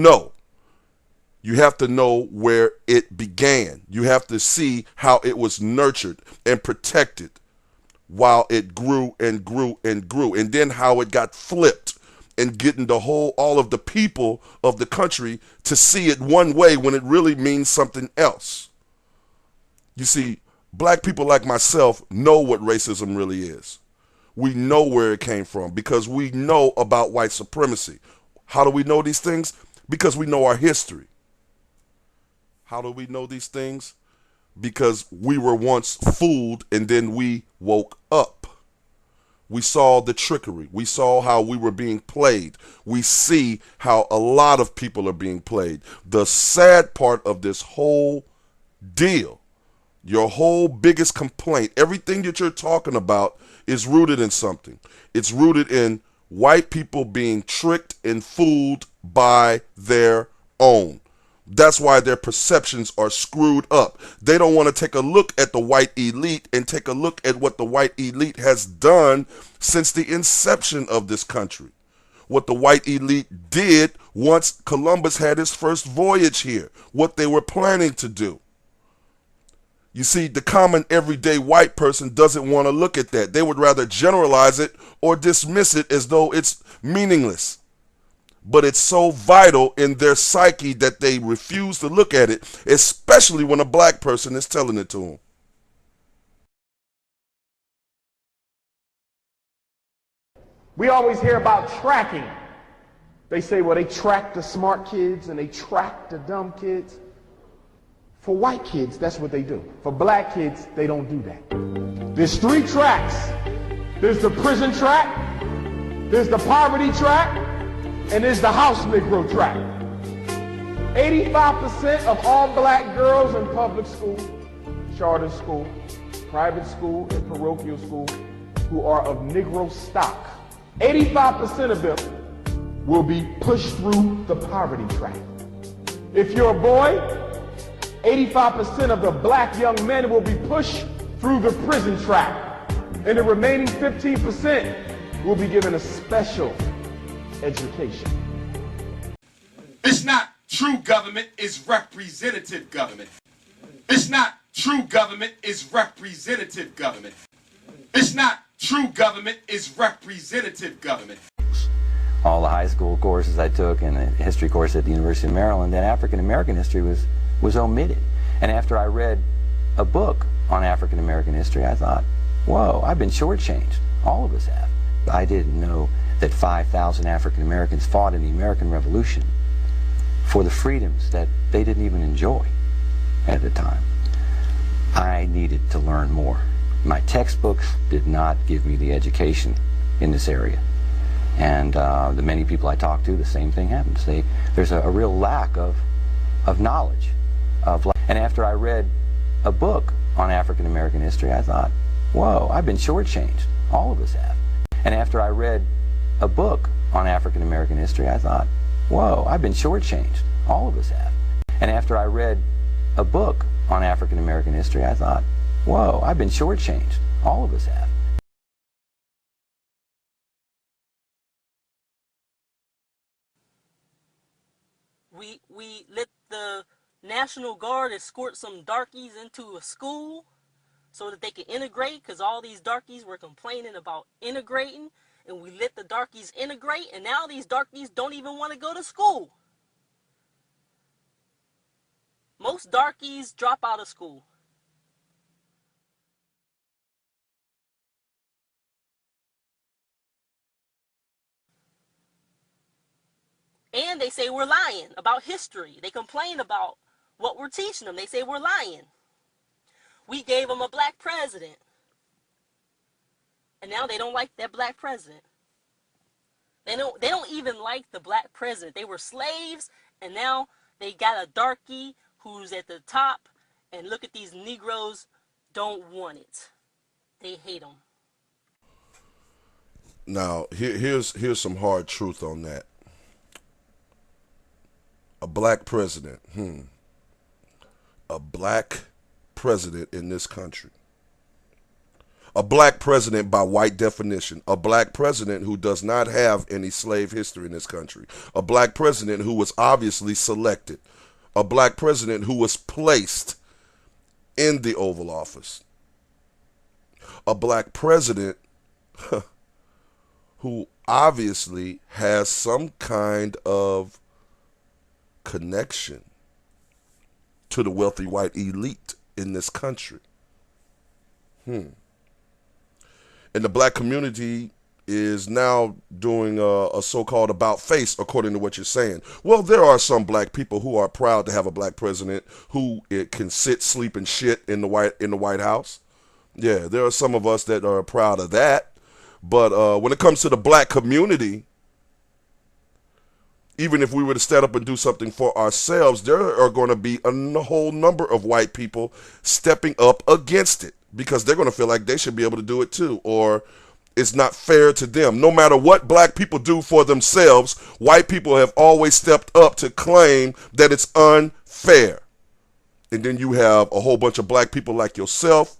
No. You have to know where it began. You have to see how it was nurtured and protected while it grew and grew and grew, and then how it got flipped and getting all of the people of the country to see it one way when it really means something else. You see, black people like myself know what racism really is. We know where it came from because we know about white supremacy. How do we know these things? Because we know our history. How do we know these things? Because we were once fooled and then we woke up. We saw the trickery. We saw how we were being played. We see how a lot of people are being played. The sad part of this whole deal, your whole biggest complaint, everything that you're talking about is rooted in something. It's rooted in white people being tricked and fooled by their own. That's why their perceptions are screwed up. They don't want to take a look at the white elite and take a look at what the white elite has done since the inception of this country. What the white elite did once Columbus had his first voyage here. What they were planning to do. You see, the common everyday white person doesn't want to look at that. They would rather generalize it or dismiss it as though it's meaningless. But it's so vital in their psyche that they refuse to look at it, especially when a black person is telling it to them. We always hear about tracking. They say, well, they track the smart kids and they track the dumb kids. For white kids, that's what they do. For black kids, they don't do that. There's 3 tracks. There's the prison track, there's the poverty track, and there's the house Negro track. 85% of all black girls in public school, charter school, private school, and parochial school who are of Negro stock, 85% of them will be pushed through the poverty track. If you're a boy, 85% of the black young men will be pushed through the prison track, and the remaining 15% will be given a special education. It's not true government, it's representative government. It's not true government, it's representative government. It's not true government, it's representative government. All the high school courses I took and the history course at the University of Maryland, then African American history was omitted. And after I read a book on African American history, I thought, whoa, I've been shortchanged. All of us have. I didn't know that 5,000 African Americans fought in the American Revolution for the freedoms that they didn't even enjoy at the time. I needed to learn more. My textbooks did not give me the education in this area. And the many people I talk to, the same thing happens. There's a real lack of knowledge. And after I read a book on African American history, I thought, whoa, I've been shortchanged. All of us have. And after I read a book on African American history, I thought, whoa, I've been shortchanged. All of us have. And after I read a book on African American history, I thought, whoa, I've been shortchanged. All of us have. We let the National Guard escort some darkies into a school so that they could integrate, because all these darkies were complaining about integrating, and we let the darkies integrate, and now these darkies don't even want to go to school. Most darkies drop out of school. And they say we're lying about history. They complain about what we're teaching them. They say we're lying. We gave them a black president. And now they don't like that black president. They don't even like the black president. They were slaves, and now they got a darky who's at the top, and look at these Negroes don't want it. They hate them. Now, here's some hard truth on that. A black president. A black president in this country. A black president by white definition. A black president who does not have any slave history in this country. A black president who was obviously selected. A black president who was placed in the Oval Office. A black president who obviously has some kind of connection to the wealthy white elite in this country. And the black community is now doing a so-called about face, according to what you're saying. Well, there are some black people who are proud to have a black president who can sit, sleep, and shit in the White House. Yeah, there are some of us that are proud of that. But when it comes to the black community, even if we were to stand up and do something for ourselves, there are going to be a whole number of white people stepping up against it because they're going to feel like they should be able to do it too, or it's not fair to them. No matter what black people do for themselves, white people have always stepped up to claim that it's unfair. And then you have a whole bunch of black people like yourself,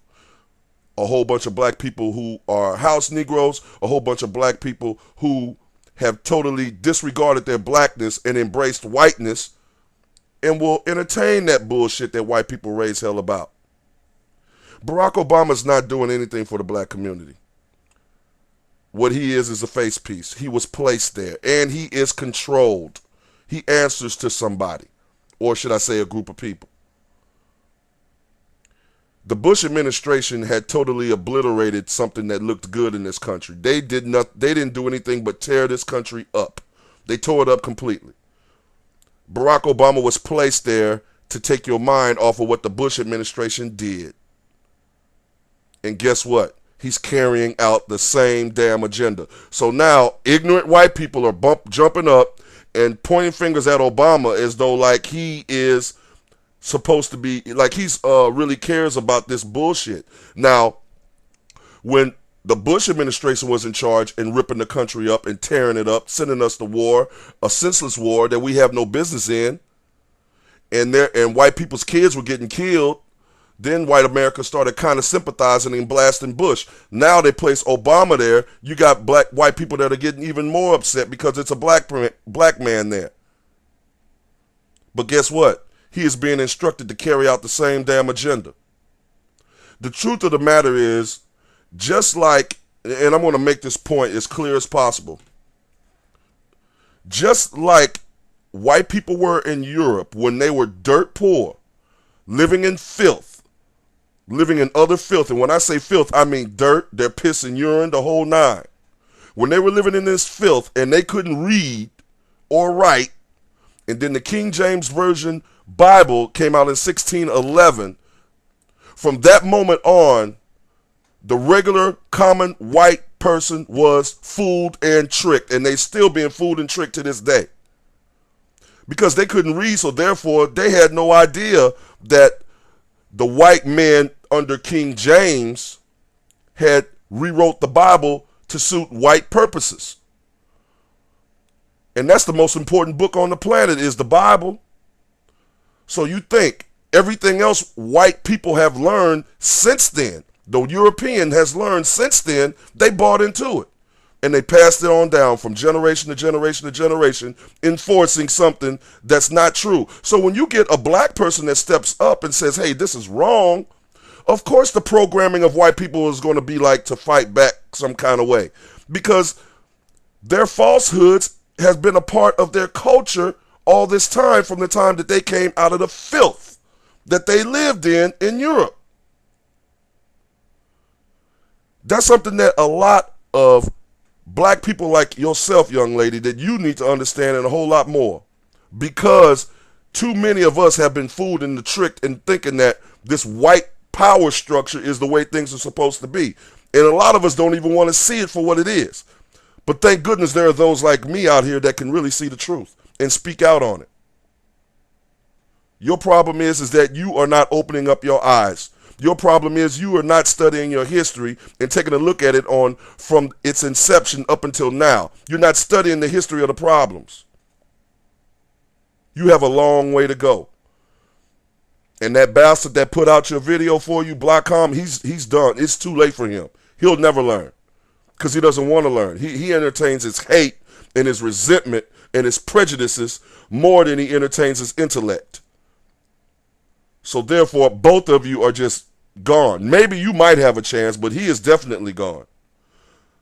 a whole bunch of black people who are house Negroes, a whole bunch of black people who have totally disregarded their blackness and embraced whiteness and will entertain that bullshit that white people raise hell about. Barack Obama's not doing anything for the black community. What he is a face piece. He was placed there, and he is controlled. He answers to somebody, or should I say a group of people. The Bush administration had totally obliterated something that looked good in this country. They didn't do anything but tear this country up. They tore it up completely. Barack Obama was placed there to take your mind off of what the Bush administration did. And guess what? He's carrying out the same damn agenda. So now ignorant white people are jumping up and pointing fingers at Obama as though like he is supposed to be, like he's really cares about this bullshit. Now, when the Bush administration was in charge and ripping the country up and tearing it up, sending us to war, a senseless war that we have no business in, and white people's kids were getting killed, then white America started kind of sympathizing and blasting Bush. Now they place Obama there. You got white people that are getting even more upset because it's a black man there. But guess what? He is being instructed to carry out the same damn agenda. The truth of the matter is, just like, and I'm going to make this point as clear as possible, just like white people were in Europe when they were dirt poor, living in filth, living in other filth, and when I say filth, I mean dirt, their piss and urine, the whole nine. When they were living in this filth and they couldn't read or write, and then the King James Version Bible came out in 1611, from that moment on, the regular common white person was fooled and tricked, and they still being fooled and tricked to this day. Because they couldn't read, so therefore they had no idea that the white men under King James had rewrote the Bible to suit white purposes. And that's the most important book on the planet, is the Bible. So you think everything else white people have learned since then, the European has learned since then, they bought into it. And they passed it on down from generation to generation to generation, enforcing something that's not true. So when you get a black person that steps up and says, hey, this is wrong, of course the programming of white people is going to be like to fight back some kind of way. Because their falsehoods has been a part of their culture all this time, from the time that they came out of the filth that they lived in Europe. That's something that a lot of black people like yourself, young lady, that you need to understand, and a whole lot more. Because too many of us have been fooled and tricked in thinking that this white power structure is the way things are supposed to be. And a lot of us don't even want to see it for what it is. But thank goodness there are those like me out here that can really see the truth and speak out on it. Your problem is that you are not opening up your eyes. Your problem is you are not studying your history and taking a look at it from its inception up until now. You're not studying the history of the problems. You have a long way to go. And that bastard that put out your video for you, Blackcom, he's done. It's too late for him. He'll never learn because he doesn't want to learn. He entertains his hate and his resentment and his prejudices more than he entertains his intellect. So therefore, both of you are just gone. Maybe you might have a chance, but he is definitely gone.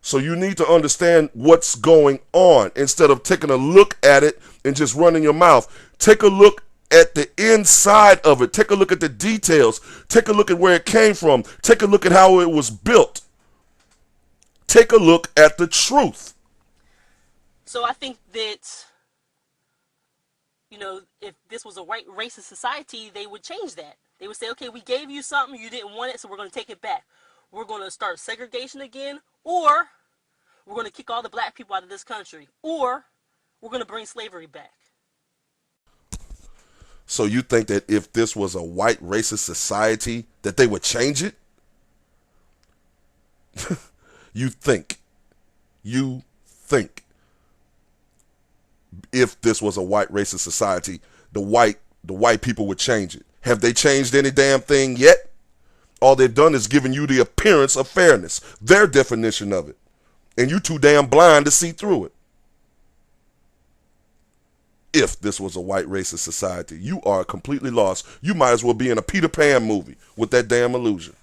So you need to understand what's going on instead of taking a look at it and just running your mouth. Take a look at the inside of it. Take a look at the details. Take a look at where it came from. Take a look at how it was built. Take a look at the truth. So I think that, if this was a white racist society, they would change that. They would say, okay, we gave you something, you didn't want it, so we're going to take it back. We're going to start segregation again, or we're going to kick all the black people out of this country, or we're going to bring slavery back. So you think that if this was a white racist society, that they would change it? You think if this was a white racist society, the white people would change it. Have they changed any damn thing yet? All they've done is given you the appearance of fairness, their definition of it. And you too damn blind to see through it. If this was a white racist society, you are completely lost. You might as well be in a Peter Pan movie with that damn illusion.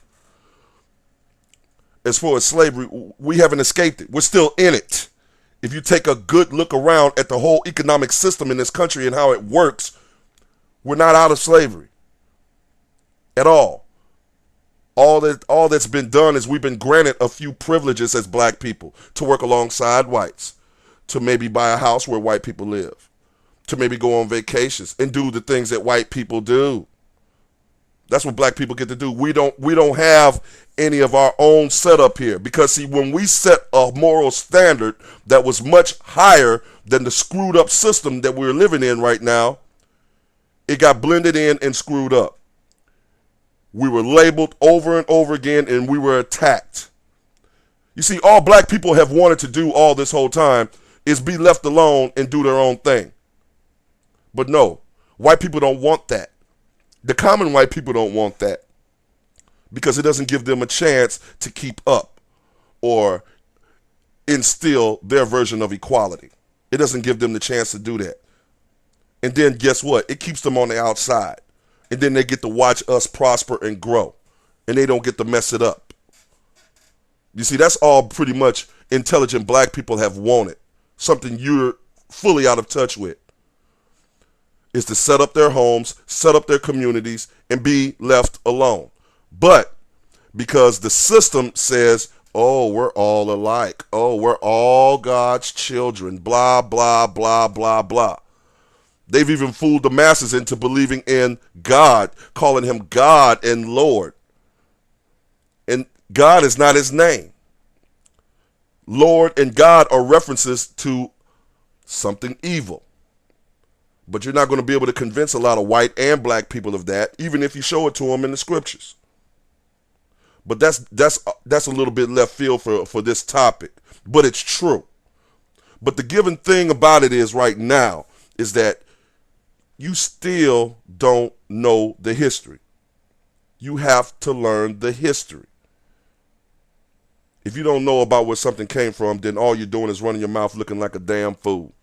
As far as slavery, we haven't escaped it. We're still in it. If you take a good look around at the whole economic system in this country and how it works, we're not out of slavery at all. All that's been done is we've been granted a few privileges as black people to work alongside whites, to maybe buy a house where white people live, to maybe go on vacations and do the things that white people do. That's what black people get to do. We don't have any of our own setup here because, see, when we set a moral standard that was much higher than the screwed up system that we're living in right now, it got blended in and screwed up. We were labeled over and over again, and we were attacked. You see, all black people have wanted to do all this whole time is be left alone and do their own thing. But no, white people don't want that. The common white people don't want that because it doesn't give them a chance to keep up or instill their version of equality. It doesn't give them the chance to do that. And then guess what? It keeps them on the outside. And then they get to watch us prosper and grow. And they don't get to mess it up. You see, that's all pretty much intelligent black people have wanted. Something you're fully out of touch with. Is to set up their homes, set up their communities, and be left alone. But because the system says, oh, we're all alike. Oh, we're all God's children. Blah, blah, blah, blah, blah. They've even fooled the masses into believing in God, calling him God and Lord. And God is not his name. Lord and God are references to something evil. But you're not going to be able to convince a lot of white and black people of that, even if you show it to them in the scriptures. But that's a little bit left field for this topic. But it's true. But the given thing about it is right now is that you still don't know the history. You have to learn the history. If you don't know about where something came from, then all you're doing is running your mouth looking like a damn fool.